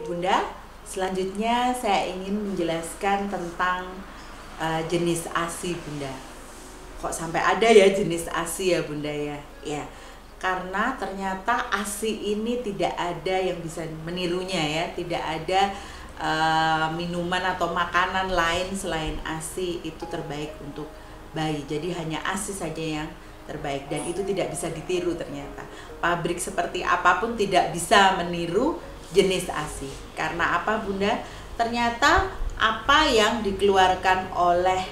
Baik Bunda, selanjutnya saya ingin menjelaskan tentang jenis ASI Bunda. Kok sampai ada ya jenis ASI ya Bunda ya? Ya, karena ternyata ASI ini tidak ada yang bisa menirunya ya. Tidak ada minuman atau makanan lain selain ASI itu terbaik untuk bayi. Jadi hanya ASI saja yang terbaik dan itu tidak bisa ditiru ternyata. Pabrik seperti apapun tidak bisa meniru jenis ASI. Karena apa Bunda? Ternyata apa yang dikeluarkan oleh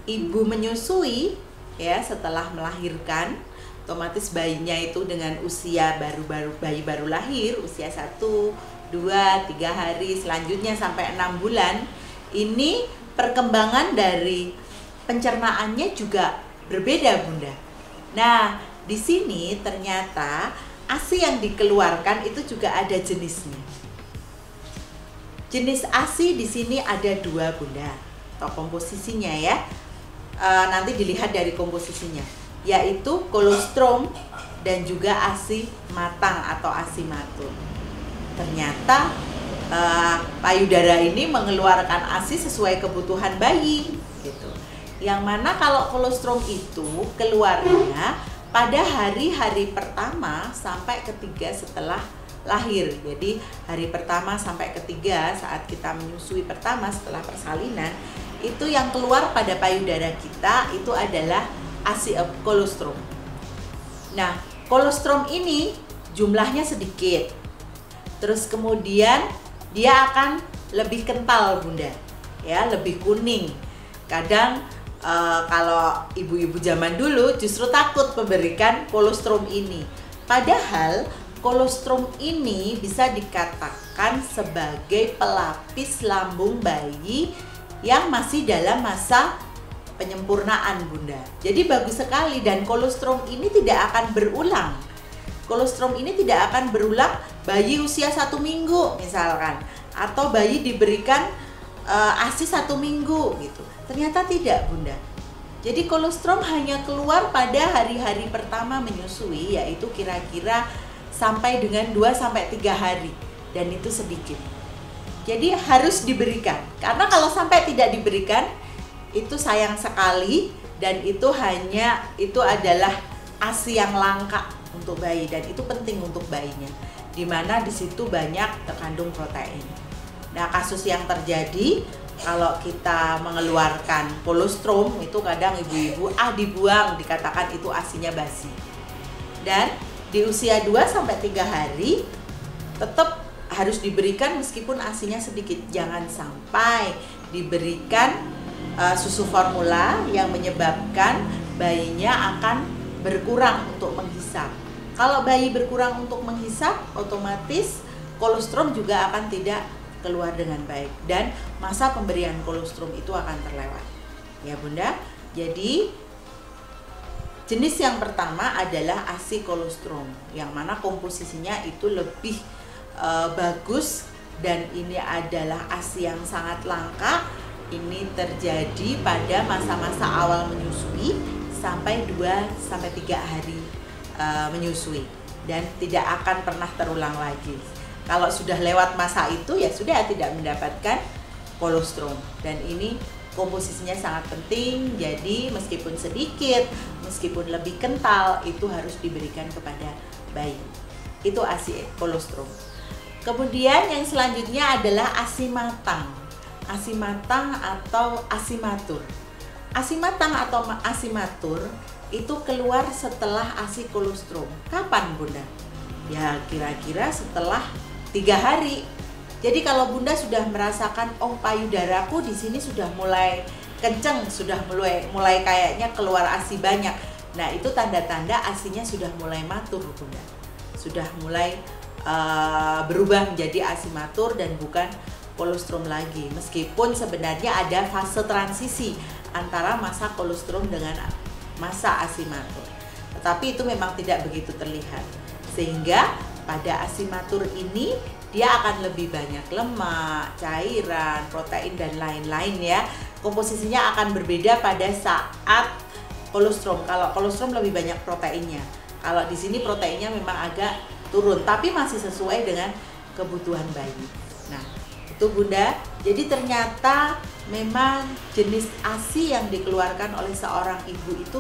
ibu menyusui ya setelah melahirkan, otomatis bayinya itu dengan usia bayi baru lahir, usia 1, 2, 3 hari, selanjutnya sampai 6 bulan, ini perkembangan dari pencernaannya juga berbeda Bunda. Nah, di sini ternyata ASI yang dikeluarkan itu juga ada jenisnya. Jenis ASI di sini ada 2 Bunda, atau komposisinya ya. Nanti dilihat dari komposisinya, yaitu kolostrum dan juga ASI matang atau ASI matur. Ternyata payudara ini mengeluarkan ASI sesuai kebutuhan bayi, gitu. Yang mana kalau kolostrum itu keluarnya pada hari-hari pertama sampai ketiga setelah lahir. Jadi hari pertama sampai ketiga saat kita menyusui pertama setelah persalinan, itu yang keluar pada payudara kita itu adalah ASI kolostrum. Nah, kolostrum ini jumlahnya sedikit. Terus kemudian dia akan lebih kental Bunda. Ya, lebih kuning. Kadang kalau ibu-ibu zaman dulu justru takut memberikan kolostrum ini. Padahal kolostrum ini bisa dikatakan sebagai pelapis lambung bayi yang masih dalam masa penyempurnaan Bunda. Jadi bagus sekali dan kolostrum ini tidak akan berulang. Kolostrum ini tidak akan berulang bayi usia 1 minggu misalkan, atau bayi diberikan ASI 1 minggu gitu. Ternyata tidak Bunda. Jadi kolostrum hanya keluar pada hari-hari pertama menyusui, yaitu kira-kira sampai dengan 2-3 hari, dan itu sedikit. Jadi harus diberikan. Karena kalau sampai tidak diberikan itu sayang sekali, dan itu adalah ASI yang langka untuk bayi dan itu penting untuk bayinya. Dimana di situ banyak terkandung protein. Nah, kasus yang terjadi kalau kita mengeluarkan kolostrum itu kadang ibu-ibu dibuang, dikatakan itu ASInya basi. Dan di usia 2-3 hari tetap harus diberikan meskipun ASInya sedikit. Jangan sampai diberikan susu formula yang menyebabkan bayinya akan berkurang untuk menghisap. Kalau bayi berkurang untuk menghisap, otomatis kolostrum juga akan tidak keluar dengan baik dan masa pemberian kolostrum itu akan terlewat. Ya Bunda, jadi jenis yang pertama adalah ASI kolostrum, yang mana komposisinya itu lebih bagus dan ini adalah ASI yang sangat langka. Ini terjadi pada masa-masa awal menyusui sampai 2-3 hari menyusui dan tidak akan pernah terulang lagi. Kalau sudah lewat masa itu ya sudah tidak mendapatkan kolostrum dan ini komposisinya sangat penting. Jadi meskipun sedikit, meskipun lebih kental, itu harus diberikan kepada bayi. Itu ASI kolostrum. Kemudian yang selanjutnya adalah ASI matang. ASI matang atau ASI matur. ASI matang atau ASI matur itu keluar setelah ASI kolostrum. Kapan Bunda? Ya kira-kira setelah 3 hari. Jadi kalau Bunda sudah merasakan payudaraku di sini sudah mulai kenceng, sudah mulai kayaknya keluar ASI banyak. Nah, itu tanda-tanda ASInya sudah mulai matur Bunda. Sudah mulai berubah menjadi ASI matur dan bukan kolostrum lagi. Meskipun sebenarnya ada fase transisi antara masa kolostrum dengan masa ASI matur. Tetapi itu memang tidak begitu terlihat. Sehingga pada ASI matur ini dia akan lebih banyak lemak, cairan, protein dan lain-lain ya. Komposisinya akan berbeda pada saat kolostrum. Kalau kolostrum lebih banyak proteinnya. Kalau di sini proteinnya memang agak turun, tapi masih sesuai dengan kebutuhan bayi. Nah, itu Bunda. Jadi ternyata memang jenis ASI yang dikeluarkan oleh seorang ibu itu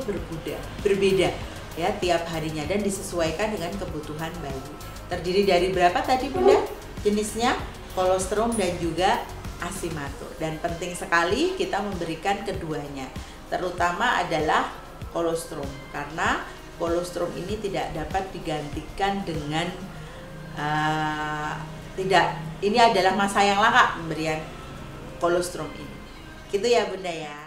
berbeda ya tiap harinya dan disesuaikan dengan kebutuhan bayi. Terdiri dari berapa tadi Bunda? Jenisnya kolostrum dan juga asimato. Dan penting sekali kita memberikan keduanya. Terutama adalah kolostrum karena kolostrum ini tidak dapat digantikan dengan ini adalah masa yang langka pemberian kolostrum ini. Gitu ya Bunda ya.